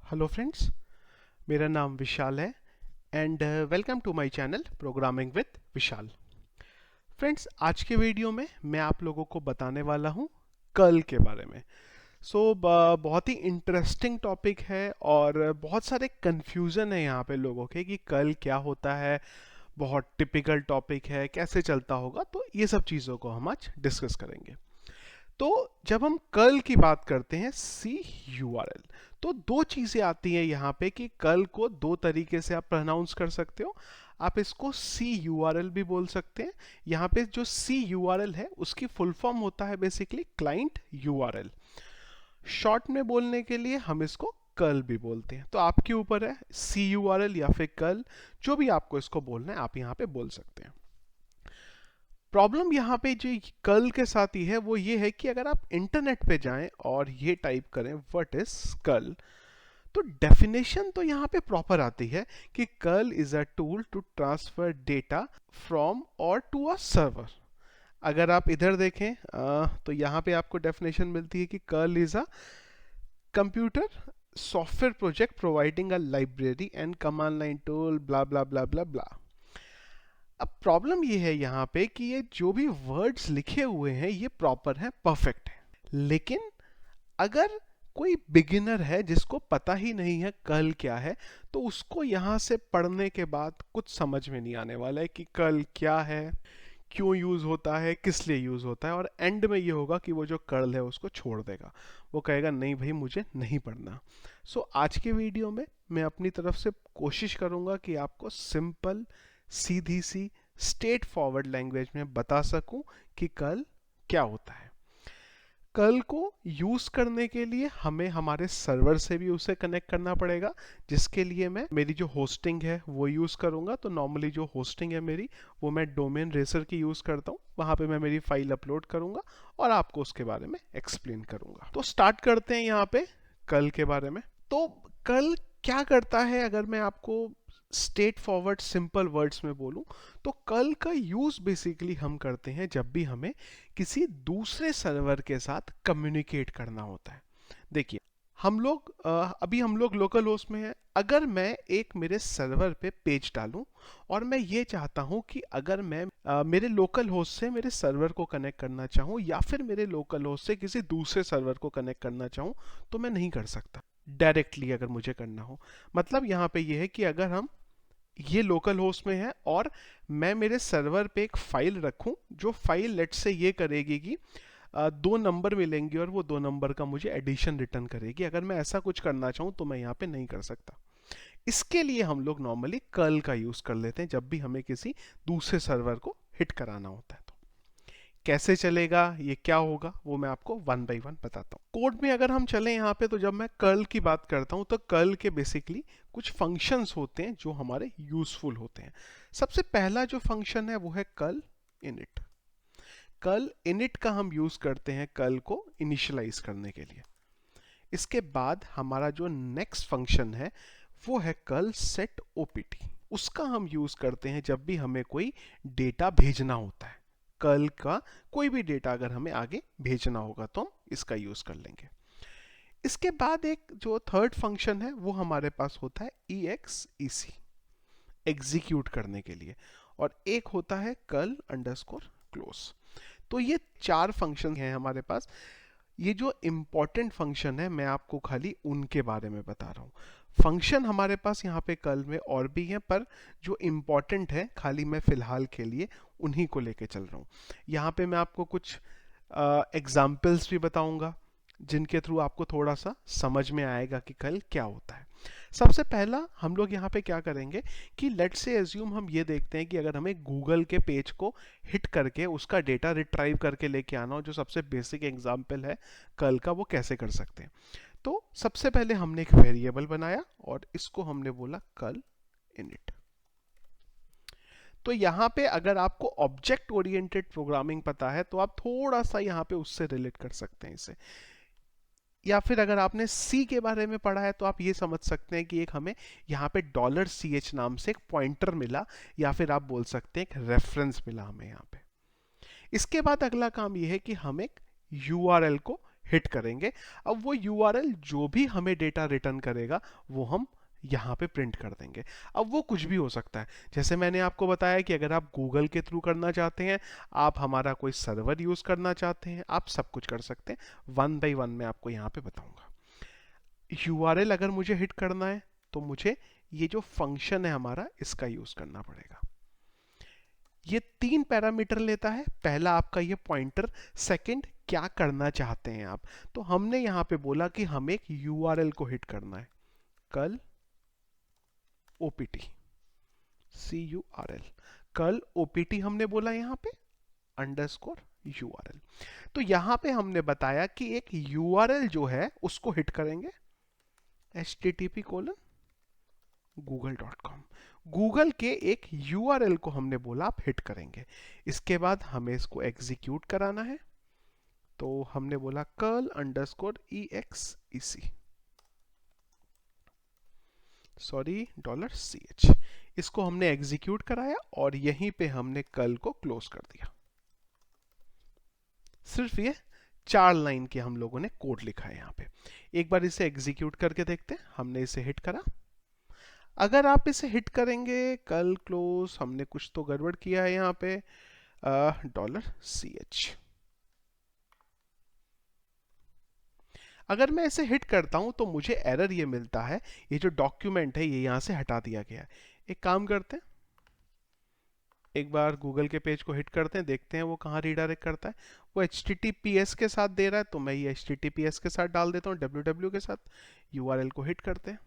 Hello friends, मेरा नाम विशाल है and welcome to my channel programming with Vishal. Friends, आज के वीडियो में मैं आप लोगों को बताने वाला हूँ कर्ल के बारे में। बहुत ही इंटरेस्टिंग टॉपिक है और बहुत सारे कन्फ्यूज़न है यहाँ पे लोगों के कि कर्ल क्या होता है। बहुत टिपिकल टॉपिक है, कैसे चलता होगा, तो ये सब चीज़ों को हम आज डिस्कस करेंगे। तो जब हम कर्ल की बात करते हैं सी यू आर एल, तो दो चीजें आती हैं यहाँ पे कि कर्ल को दो तरीके से आप प्रोनाउंस कर सकते हो। आप इसको सी यू आर एल भी बोल सकते हैं। यहाँ पे जो सी यू आर एल है उसकी फुल फॉर्म होता है basically client you R L. Short में बोलने के लिए हम इसको कर्ल भी बोलते हैं। तो आपके ऊपर है सी यू आर एल या फिर कर्ल, जो भी आपको इसको बोलना है आप यहाँ पे बोल सकते हैं। प्रॉब्लम यहाँ पे जो कर्ल के साथ ही है वो ये है कि अगर आप इंटरनेट पे जाएं और ये टाइप करें व्हाट इज कर्ल, तो डेफिनेशन तो यहाँ पे प्रॉपर आती है कि curl is a tool to transfer data from और टू अ सर्वर। अगर आप इधर देखें तो यहाँ पे आपको डेफिनेशन मिलती है कि curl is a computer software project providing a library and command line tool blah blah blah blah blah. अब प्रॉब्लम ये है यहाँ पे कि ये जो भी वर्ड्स लिखे हुए हैं ये प्रॉपर है, परफेक्ट है, लेकिन अगर कोई बिगिनर है जिसको पता ही नहीं है कर्ल क्या है, तो उसको यहाँ से पढ़ने के बाद कुछ समझ में नहीं आने वाला है कि कर्ल क्या है, क्यों यूज होता है, किस लिए यूज होता है। और एंड में ये होगा कि वो जो कर्ल है उसको छोड़ देगा, वो कहेगा नहीं भाई मुझे नहीं पढ़ना। आज के वीडियो में मैं अपनी तरफ से कोशिश करूंगा कि आपको सिंपल, सीधी सी, स्ट्रेट फॉरवर्ड लैंग्वेज में बता सकूं कि कर्ल क्या होता है। कर्ल को यूज करने के लिए हमें हमारे सर्वर से भी उसे कनेक्ट करना पड़ेगा, जिसके लिए मैं मेरी जो होस्टिंग है वो यूज करूंगा। तो नॉर्मली जो होस्टिंग है मेरी, वो मैं डोमेन रेसर की यूज करता हूँ। वहां पे मैं मेरी फाइल अपलोड करूंगा और आपको उसके बारे में एक्सप्लेन करूंगा। तो स्टार्ट करते हैं यहाँ पे कर्ल के बारे में। तो कर्ल क्या करता है, अगर मैं आपको स्ट्रेट फॉरवर्ड सिंपल वर्ड्स में बोलूं, तो कर्ल का यूज बेसिकली हम करते हैं जब भी हमें किसी दूसरे सर्वर के साथ कम्युनिकेट करना होता है। देखिए, अभी हम लोग लोकल होस्ट में हैं। अगर मैं एक मेरे सर्वर पे पेज डालूं और मैं ये चाहता हूं कि अगर मैं मेरे लोकल होस्ट से मेरे सर्वर को कनेक्ट करना चाहूं या फिर मेरे लोकल होस्ट से किसी दूसरे सर्वर को कनेक्ट करना चाहूं, तो मैं नहीं कर सकता डायरेक्टली अगर मुझे करना हो। मतलब यहाँ पे ये है कि अगर हम ये लोकल होस्ट में है और मैं मेरे सर्वर पे एक फाइल रखूं, जो फाइल लेट से ये करेगी कि दो नंबर मिलेंगे और वो दो नंबर का मुझे एडिशन रिटर्न करेगी, अगर मैं ऐसा कुछ करना चाहूं तो मैं यहाँ पे नहीं कर सकता। इसके लिए हम लोग नॉर्मली कर्ल का यूज कर लेते हैं जब भी हमें किसी दूसरे सर्वर को हिट कराना होता है। तो कैसे चलेगा, ये क्या होगा, वो मैं आपको वन बाय वन बताता हूँ। कोड में अगर हम चले यहाँ पे, तो जब मैं कर्ल की बात करता हूँ तो कर्ल के बेसिकली कुछ फंक्शंस होते हैं जो हमारे यूजफुल होते हैं। सबसे पहला जो फंक्शन है वो है कर्ल इनिट। कर्ल इनिट का हम यूज करते हैं कर्ल को इनिशियलाइज करने के लिए। इसके बाद हमारा जो नेक्स्ट फंक्शन है वो है कर्ल सेट ओपीटी। उसका हम यूज करते हैं जब भी हमें कोई डेटा भेजना होता है। कर्ल का कोई भी डेटा अगर हमें आगे भेजना होगा तो हम इसका यूज कर लेंगे। इसके बाद एक जो थर्ड फंक्शन है वो हमारे पास होता है EXEC, एग्जीक्यूट करने के लिए, और एक होता है कर्ल अंडरस्कोर क्लोज। तो ये चार फंक्शन हैं हमारे पास। ये जो इंपॉर्टेंट फंक्शन है मैं आपको खाली उनके बारे में बता रहा हूँ। फंक्शन हमारे पास यहाँ पे कर्ल में और भी हैं, पर जो इंपॉर्टेंट है खाली मैं फिलहाल के लिए उन्हीं को लेके चल रहा हूँ। यहाँ पे मैं आपको कुछ एग्जाम्पल्स भी बताऊंगा जिनके थ्रू आपको थोड़ा सा समझ में आएगा कि कर्ल क्या होता है। सबसे पहला हम लोग यहाँ पे क्या करेंगे कि लेट से एज्यूम हम ये देखते हैं कि अगर हमें गूगल के पेज को हिट करके उसका डेटा रिट्राइव करके लेके आना हो, जो सबसे बेसिक एग्जांपल है कर्ल का, वो कैसे कर सकते हैं। तो सबसे पहले हमने एक वेरिएबल बनाया और इसको हमने बोला कर्ल इनिट। तो यहाँ पे अगर आपको ऑब्जेक्ट ओरिएंटेड प्रोग्रामिंग पता है तो आप थोड़ा सा यहाँ पे उससे रिलेट कर सकते हैं इसे, या फिर अगर आपने सी के बारे में पढ़ा है तो आप ये समझ सकते हैं कि एक हमें यहाँ पे $CH नाम से एक पॉइंटर मिला, या फिर आप बोल सकते हैं एक रेफरेंस मिला हमें यहाँ पे। इसके बाद अगला काम ये है कि हम एक URL को हिट करेंगे। अब वो यूआरएल जो भी हमें डेटा रिटर्न करेगा वो हम यहाँ पे प्रिंट कर देंगे। अब वो कुछ भी हो सकता है, जैसे मैंने आपको बताया कि अगर आप गूगल के थ्रू करना चाहते हैं, आप हमारा कोई सर्वर यूज करना चाहते हैं, आप सब कुछ कर सकते हैं। वन बाई वन मैं आपको यहाँ पे बताऊंगा। यूआरएल अगर मुझे हिट करना है तो मुझे ये जो फंक्शन है हमारा, इसका यूज करना पड़ेगा। ये 3 पैरामीटर लेता है। पहला आपका ये पॉइंटर, सेकंड क्या करना चाहते हैं आप। तो हमने यहां पे बोला कि हमें एक यूआरएल को हिट करना है, कल ओपीटी, CURL, कल ओपीटी हमने बोला यहां पे अंडरस्कोर यूआरएल। तो यहां पे हमने बताया कि एक यूआरएल जो है उसको हिट करेंगे, http://google.com। गूगल के एक यूआरएल को हमने बोला आप हिट करेंगे। इसके बाद हमें इसको एग्जीक्यूट कराना है, तो हमने बोला $exe, सॉरी $ch। इसको हमने एग्जीक्यूट कराया और यहीं पे हमने कल को क्लोज कर दिया। सिर्फ ये 4 लाइन के हम लोगों ने कोड लिखा है यहाँ पे। एक बार इसे एग्जीक्यूट करके देखते हैं। हमने इसे हिट करा। अगर आप इसे हिट करेंगे, कल क्लोज, हमने कुछ तो गड़बड़ किया है यहाँ पे, $ch। अगर मैं इसे हिट करता हूं तो मुझे एरर ये मिलता है, ये जो डॉक्यूमेंट है ये यहां से हटा दिया गया है। एक काम करते हैं, एक बार गूगल के पेज को हिट करते हैं, देखते हैं वो कहाँ रीडायरेक्ट करता है। वो HTTPS के साथ दे रहा है, तो मैं ये HTTPS के साथ डाल देता हूँ, www के साथ। यूआरएल को हिट करते हैं।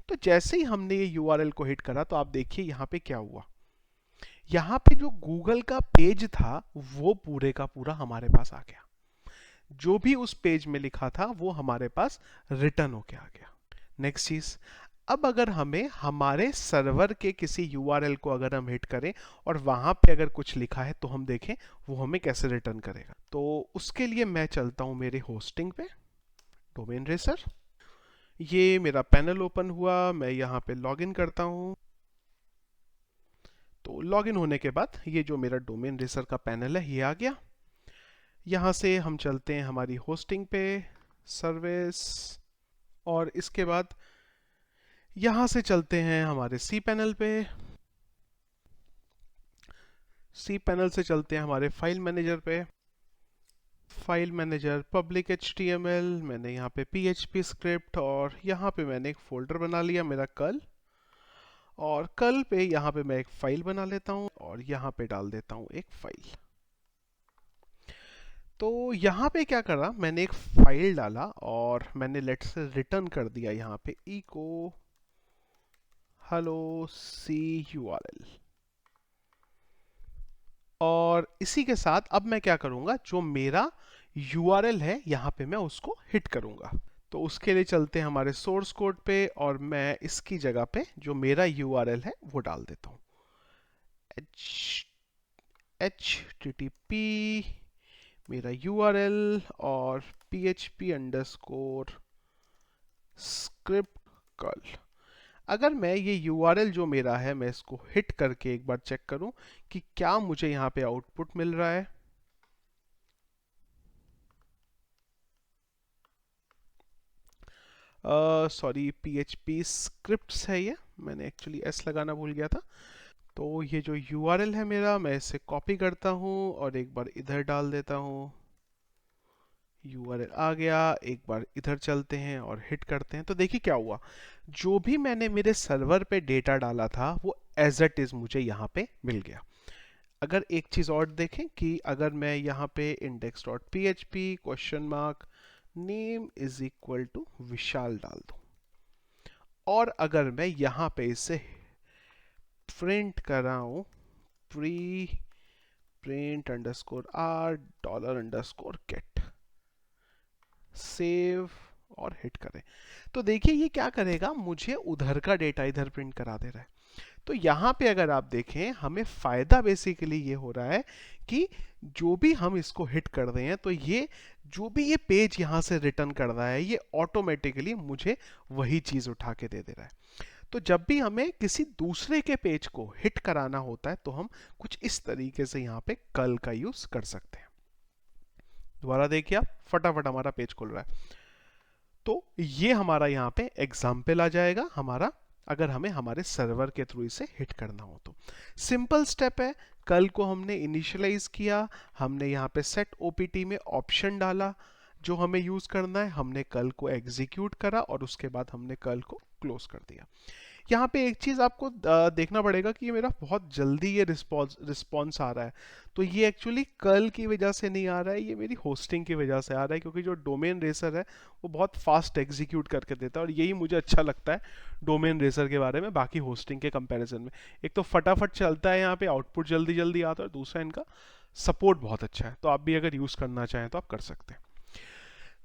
तो जैसे ही हमने ये यूआरएल को हिट करा तो आप देखिए यहाँ पे क्या हुआ। यहाँ पे जो गूगल का पेज था वो पूरे का पूरा हमारे पास आ गया। जो भी उस पेज में लिखा था वो हमारे पास रिटर्न होके आ गया। नेक्स्ट चीज, अब अगर हमें हमारे सर्वर के किसी यूआरएल को अगर हम हिट करें और वहां पे अगर कुछ लिखा है तो हम देखें वो हमें कैसे रिटर्न करेगा। तो उसके लिए मैं चलता हूं मेरे होस्टिंग पे, डोमेन रेसर। ये मेरा पैनल ओपन हुआ, मैं यहाँ पे लॉगिन करता हूँ। तो लॉगिन होने के बाद ये जो मेरा डोमेन रेसर का पैनल है ये आ गया। यहाँ से हम चलते हैं हमारी होस्टिंग पे, सर्विस, और इसके बाद यहाँ से चलते हैं हमारे सी पैनल पे। सी पैनल से चलते हैं हमारे फाइल मैनेजर पे। फाइल मैनेजर, पब्लिक HTML, मैंने यहाँ पे PHP स्क्रिप्ट, और यहाँ पे मैंने एक फोल्डर बना लिया मेरा कल, और कल पे यहाँ पे मैं एक फाइल बना लेता हूँ और यहाँ पे डाल देता हूँ एक फाइल। तो यहाँ पे क्या करा, मैंने एक फाइल डाला और मैंने लेट से रिटर्न कर दिया यहाँ पे echo hello CURL। और इसी के साथ अब मैं क्या करूंगा, जो मेरा URL है यहाँ पे मैं उसको हिट करूंगा। तो उसके लिए चलते हैं हमारे सोर्स कोड पे और मैं इसकी जगह पे जो मेरा URL है वो डाल देता हूँ, http मेरा URL और php_script कल। अगर मैं ये URL जो मेरा है मैं इसको हिट करके एक बार चेक करूं कि क्या मुझे यहाँ पे आउटपुट मिल रहा है। सॉरी, PHP स्क्रिप्ट्स है ये, मैंने एक्चुअली S लगाना भूल गया था। तो ये जो URL है मेरा, मैं इसे कॉपी करता हूँ और एक बार इधर डाल देता हूँ। URL आ गया। एक बार इधर चलते हैं और हिट करते हैं, तो देखिए क्या हुआ। जो भी मैंने मेरे सर्वर पे डेटा डाला था वो एज इट इज मुझे यहाँ पे मिल गया। अगर एक चीज और देखें कि अगर मैं यहाँ पे index.php $name = विशाल डाल दूं, और अगर मैं यहाँ पे इसे प्रिंट कराऊं $_r$get, सेव और हिट करें, तो देखिए ये क्या करेगा, मुझे उधर का डेटा इधर प्रिंट करा दे रहा है। तो यहाँ पे अगर आप देखें, हमें फायदा बेसिकली ये हो रहा है कि जो भी हम इसको हिट कर रहे हैं तो ये जो भी ये पेज यहाँ से रिटर्न कर रहा है ये ऑटोमेटिकली मुझे वही चीज उठा के दे रहा है। तो जब भी हमें किसी दूसरे के पेज को हिट कराना होता है तो हम कुछ इस तरीके से यहाँ पे कल का यूज कर सकते हैं। दोबारा देखिए आप, फटाफट हमारा पेज खुल रहा है। तो ये हमारा यहाँ पे एग्जाम्पल आ जाएगा हमारा, अगर हमें हमारे सर्वर के थ्रू इसे हिट करना हो तो। सिंपल स्टेप है, कल को हमने इनिशियलाइज किया, हमने यहाँ पे सेट ओपीटी में ऑप्शन डाला जो हमें यूज करना है, हमने कल को एग्जीक्यूट करा और उसके बाद हमने कल को क्लोज कर दिया। यहाँ पे एक चीज़ आपको देखना पड़ेगा कि ये मेरा बहुत जल्दी ये रिस्पॉन्स आ रहा है, तो ये एक्चुअली कल की वजह से नहीं आ रहा है, ये मेरी होस्टिंग की वजह से आ रहा है, क्योंकि जो डोमेन रेसर है वो बहुत फास्ट एग्जीक्यूट करके देता है, और यही मुझे अच्छा लगता है डोमेन रेसर के बारे में बाकी होस्टिंग के कंपैरिजन में। एक तो फटाफट चलता है, यहाँ पे आउटपुट जल्दी जल्दी आता है, और दूसरा इनका सपोर्ट बहुत अच्छा है, तो आप भी अगर यूज़ करना चाहें तो आप कर सकते हैं।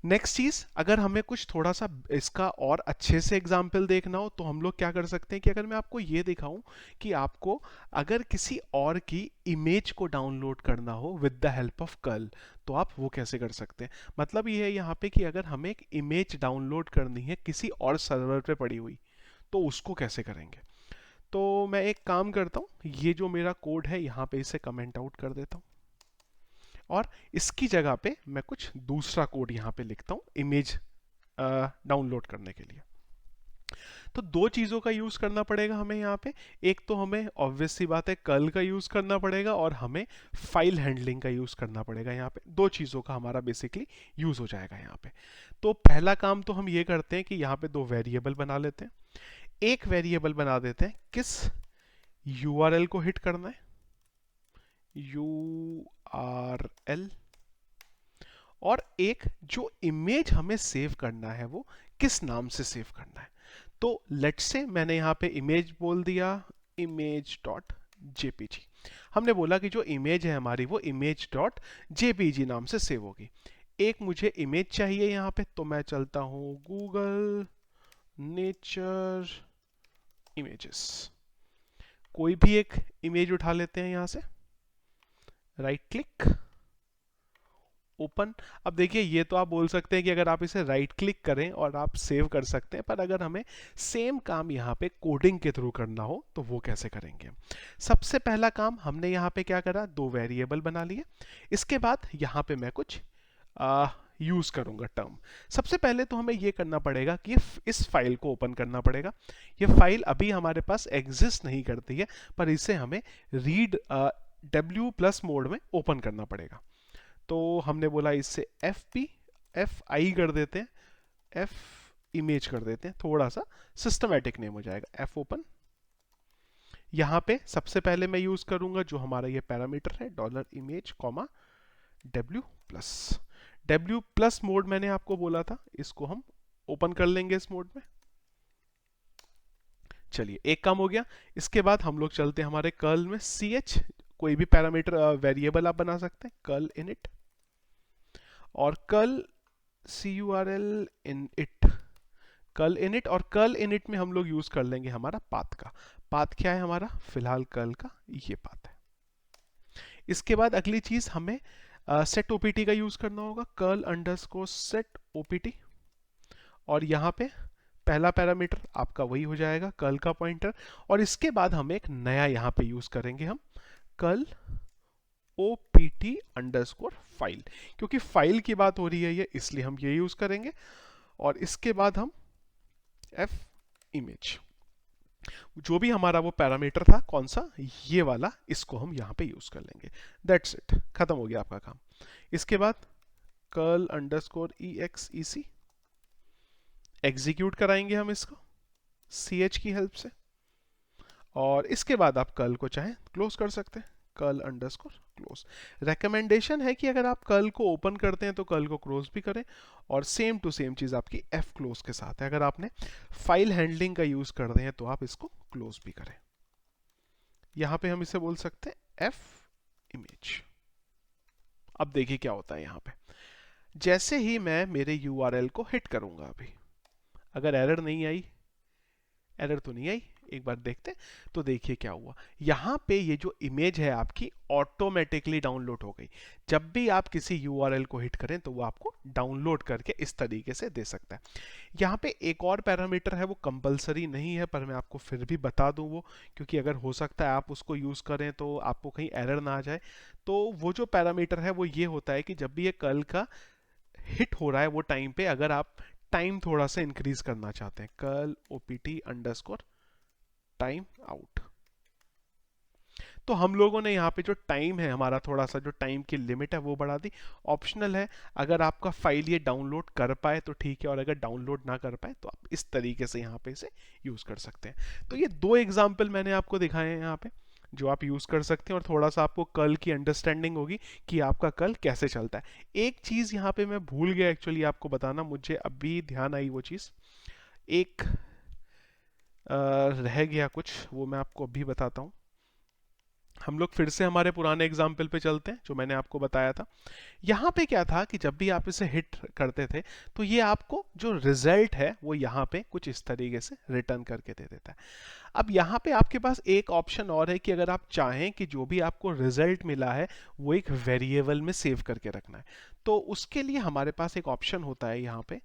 नेक्स्ट चीज, अगर हमें कुछ थोड़ा सा इसका और अच्छे से एग्जाम्पल देखना हो तो हम लोग क्या कर सकते हैं कि अगर मैं आपको ये दिखाऊं कि आपको अगर किसी और की इमेज को डाउनलोड करना हो with the help of curl, तो आप वो कैसे कर सकते हैं। मतलब ये है यहाँ पे कि अगर हमें एक इमेज डाउनलोड करनी है किसी और सर्वर पे पड़ी हुई, तो उसको कैसे करेंगे। तो मैं एक काम करता हूँ, ये जो मेरा कोड है यहाँ पे इसे कमेंट आउट कर देता हूँ, और इसकी जगह पे मैं कुछ दूसरा कोड यहाँ पे लिखता हूँ इमेज डाउनलोड करने के लिए। तो दो चीज़ों का यूज़ करना पड़ेगा हमें यहाँ पे, एक तो हमें ऑब्वियस सी बात है कर्ल का यूज़ करना पड़ेगा, और हमें फाइल हैंडलिंग का यूज़ करना पड़ेगा। यहाँ पे दो चीज़ों का हमारा बेसिकली यूज़ हो जाएगा यहाँ पे। तो पहला काम तो हम ये करते हैं कि यहाँ पे दो वेरिएबल बना लेते हैं। एक वेरिएबल बना देते हैं किस URL को हिट करना है, URL, और एक जो इमेज हमें सेव करना है वो किस नाम से सेव करना है। तो लेट्स से मैंने यहाँ पे इमेज बोल दिया, image.jpg। हमने बोला कि जो इमेज है हमारी वो image.jpg नाम से सेव होगी। एक मुझे इमेज चाहिए यहाँ पे, तो मैं चलता हूँ गूगल नेचर इमेजेस, कोई भी एक इमेज उठा लेते हैं यहाँ से, राइट क्लिक, ओपन। अब देखिए ये तो आप बोल सकते हैं कि अगर आप इसे राइट क्लिक करें और आप सेव कर सकते हैं, पर अगर हमें सेम काम यहाँ पे कोडिंग के थ्रू करना हो तो वो कैसे करेंगे। सबसे पहला काम हमने यहाँ पे क्या करा, दो वेरिएबल बना लिए। इसके बाद यहाँ पे मैं कुछ यूज करूंगा टर्म। सबसे पहले तो हमें ये करना पड़ेगा कि इस फाइल को ओपन करना पड़ेगा। ये फाइल अभी हमारे पास एग्जिस्ट नहीं करती है, पर इसे हमें रीड W+ मोड में ओपन करना पड़ेगा। तो हमने बोला इससे FI कर देते हैं, F इमेज कर देते हैं, थोड़ा सा सिस्टमैटिक नेम हो जाएगा, F ओपन। यहाँ पे सबसे पहले मैं यूज करूंगा जो हमारा ये पैरामीटर है $image, W+ मोड मैंने आपको बोला था, इसको हम ओपन कर लेंगे इस मोड में। चलिए एक काम हो गया। इसके बाद हम लोग चलते हैं हमारे कर्ल में, ch, कोई भी पैरामीटर वेरिएबल आप बना सकते हैं, कर्ल init, और curl curl init, curl init, और कर्ल init में हम लोग यूज कर लेंगे हमारा पाथ का। पाथ क्या है हमारा, फिलहाल कर्ल का ये पाथ है। इसके बाद अगली चीज हमें सेट ओपीटी का यूज करना होगा, कर्ल_सेट ओपीटी, और यहाँ पे पहला पैरामीटर आपका वही हो जाएगा कर्ल का पॉइंटर, और इसके बाद हम एक नया यहाँ पे यूज करेंगे हम कर्ल opt_file, क्योंकि फाइल की बात हो रही है ये, इसलिए हम ये यूज करेंगे। और इसके बाद हम f image, जो भी हमारा वो पैरामीटर था कौन सा, ये वाला, इसको हम यहाँ पे यूज कर लेंगे। दैट्स इट, खत्म हो गया आपका काम। इसके बाद कर्ल_exec एग्जीक्यूट कराएंगे हम इसको ch की हेल्प से, और इसके बाद आप कर्ल को चाहें क्लोज कर सकते हैं, कर्ल_क्लोज। रेकमेंडेशन है कि अगर आप कर्ल को ओपन करते हैं तो कर्ल को क्लोज भी करें, और सेम टू सेम चीज आपकी f क्लोज के साथ है। अगर आपने फाइल हैंडलिंग का यूज कर रहे हैं तो आप इसको क्लोज भी करें। यहां पे हम इसे बोल सकते हैं f image। अब देखिए क्या होता है यहाँ पे, जैसे ही मैं मेरे URL को हिट करूंगा, अभी अगर एरर नहीं आई, एरर तो नहीं आई, एक बार देखते हैं। तो देखिए क्या हुआ, यहाँ पे ये जो इमेज है आपकी ऑटोमेटिकली डाउनलोड हो गई। जब भी आप किसी यूआरएल को हिट करें तो वो आपको डाउनलोड करके इस तरीके से दे सकता है। यहाँ पे एक और पैरामीटर है, वो कंपलसरी नहीं है पर मैं आपको फिर भी बता दूं वो, क्योंकि अगर हो सकता है आप उसको यूज़ करें तो आपको कहीं एरर ना आ जाए। तो वो जो पैरामीटर है वो ये होता है कि जब भी ये कर्ल का हिट हो रहा है वो टाइम पे, अगर आप टाइम थोड़ा सा इंक्रीज करना चाहते हैं, curl OPT underscore time out, तो हम लोगों ने यहाँ पे जो टाइम है हमारा, थोड़ा सा जो टाइम की लिमिट है वो बढ़ा दी। ऑप्शनल है, अगर आपका फाइल ये डाउनलोड कर पाए तो ठीक है, और अगर डाउनलोड ना कर पाए तो आप इस तरीके से यहाँ पे इसे यूज कर सकते हैं। तो ये दो एग्जाम्पल मैंने आपको दिखाए हैं यहाँ पे जो आप यूज कर सकते हैं, और थोड़ा सा आपको कर्ल की अंडरस्टैंडिंग होगी कि आपका कर्ल कैसे चलता है। एक चीज यहाँ पे मैं भूल गया एक्चुअली आपको बताना, मुझे अभी ध्यान आई वो चीज, एक रह गया कुछ, वो मैं आपको अभी बताता हूँ। हम लोग फिर से हमारे पुराने एग्जाम्पल पे चलते हैं जो मैंने आपको बताया था। यहाँ पे क्या था कि जब भी आप इसे हिट करते थे तो ये आपको जो रिजल्ट है वो यहाँ पे कुछ इस तरीके से रिटर्न करके दे देता है। अब यहाँ पे आपके पास एक ऑप्शन और है कि अगर आप चाहें कि जो भी आपको रिजल्ट मिला है वो एक वेरिएबल में सेव करके रखना है, तो उसके लिए हमारे पास एक ऑप्शन होता है यहाँ पे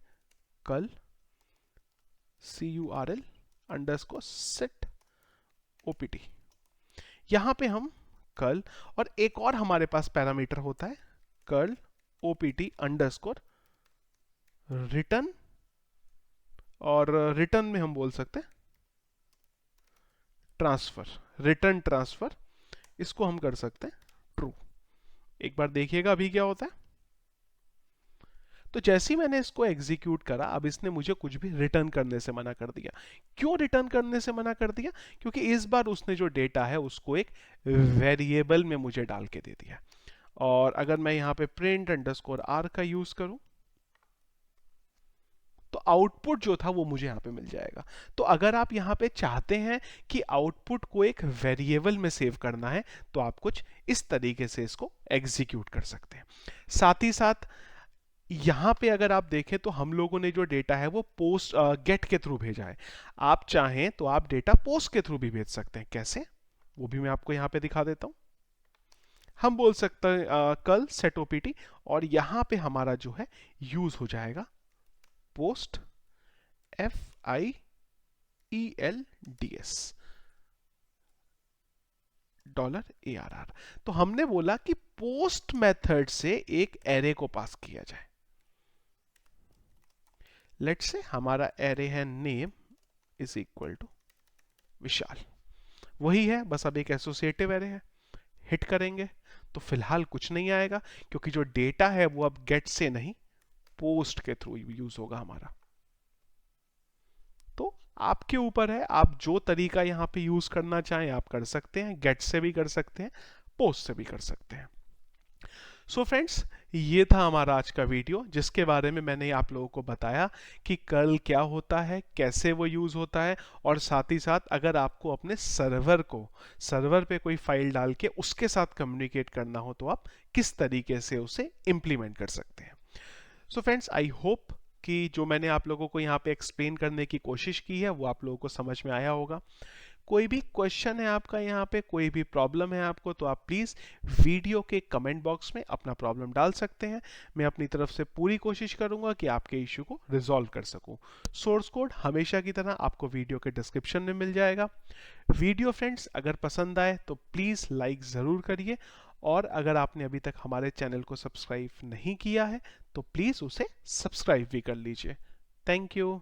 curl curl underscore set OPT. यहां पे हम कर्ल, और एक और हमारे पास पैरामीटर होता है कर्ल ओपीटी अंडरस्कोर रिटर्न, और रिटर्न में हम बोल सकते हैं ट्रांसफर, रिटर्न ट्रांसफर, इसको हम कर सकते हैं ट्रू। एक बार देखिएगा अभी क्या होता है। तो जैसे ही मैंने इसको एग्जीक्यूट करा, अब इसने मुझे कुछ भी रिटर्न करने से मना कर दिया। क्यों रिटर्न करने से मना कर दिया? क्योंकि इस बार उसने जो डेटा है उसको एक वेरिएबल में मुझे डाल के दे दिया। और अगर मैं यहाँ पे प्रिंट अंडरस्कोर आर का यूज करूं तो आउटपुट जो था वो मुझे यहाँ पे मिल जाएगा। तो अगर आप यहाँ पे चाहते हैं कि आउटपुट को एक वेरिएबल में सेव करना है तो आप कुछ इस तरीके से इसको एग्जीक्यूट कर सकते हैं। साथ ही साथ यहां पे अगर आप देखें तो हम लोगों ने जो डेटा है वो पोस्ट गेट के थ्रू भेजा है। आप चाहें तो आप डेटा पोस्ट के थ्रू भी भेज सकते हैं। कैसे, वो भी मैं आपको यहां पे दिखा देता हूं। हम बोल सकते हैं कल सेट ओपीटी, और यहां पे हमारा जो है यूज हो जाएगा पोस्ट FIELDS $ARR। तो हमने बोला कि पोस्ट मेथड से एक एरे को पास किया जाए। लेट्स से हमारा एरे है नेम इज इक्वल टू विशाल, वही है, बस अब एक एसोसिएटिव एरे है। हिट करेंगे तो फिलहाल कुछ नहीं आएगा क्योंकि जो डेटा है वो अब गेट से नहीं पोस्ट के थ्रू यूज होगा हमारा। तो आपके ऊपर है, आप जो तरीका यहां पे यूज करना चाहें आप कर सकते हैं, गेट से भी कर सकते हैं, पोस्ट से भी कर सकते हैं। सो फ्रेंड्स, ये था हमारा आज का वीडियो जिसके बारे में मैंने आप लोगों को बताया कि कर्ल क्या होता है, कैसे वो यूज होता है, और साथ ही साथ अगर आपको अपने सर्वर पे कोई फाइल डाल के उसके साथ कम्युनिकेट करना हो तो आप किस तरीके से उसे इंप्लीमेंट कर सकते हैं। सो फ्रेंड्स, आई होप कि जो मैंने आप लोगों को यहाँ पे एक्सप्लेन करने की कोशिश की है वो आप लोगों को समझ में आया होगा। कोई भी क्वेश्चन है आपका यहाँ पे, कोई भी प्रॉब्लम है आपको, तो आप प्लीज़ वीडियो के कमेंट बॉक्स में अपना प्रॉब्लम डाल सकते हैं। मैं अपनी तरफ से पूरी कोशिश करूंगा कि आपके इश्यू को रिजॉल्व कर सकूं। सोर्स कोड हमेशा की तरह आपको वीडियो के डिस्क्रिप्शन में मिल जाएगा। वीडियो फ्रेंड्स अगर पसंद आए तो प्लीज़ लाइक ज़रूर करिए, और अगर आपने अभी तक हमारे चैनल को सब्सक्राइब नहीं किया है तो प्लीज़ उसे सब्सक्राइब भी कर लीजिए। Thank you.